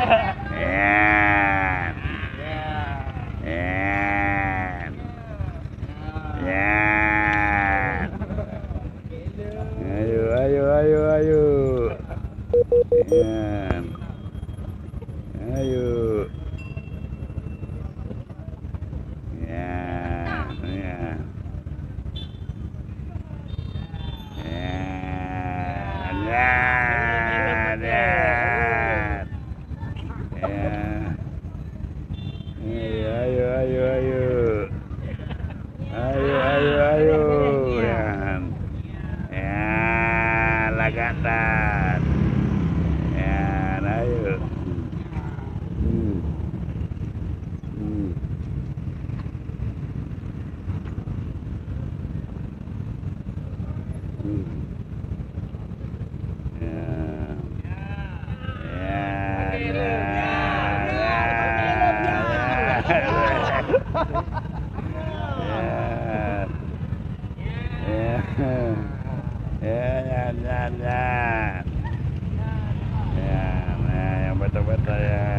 Ya. Ya. Ya. Ayo, ayo, ayo, ayo. Ya. Ayo. Ya, ya. Ya, ya, ya. Ayo, ayo, ayo. Ayo, ayo, ayo. Ya. Ya, lagatan. Ya, ayo. Hmm. Hmm. Hmm. Ya, yang betul-betul ya.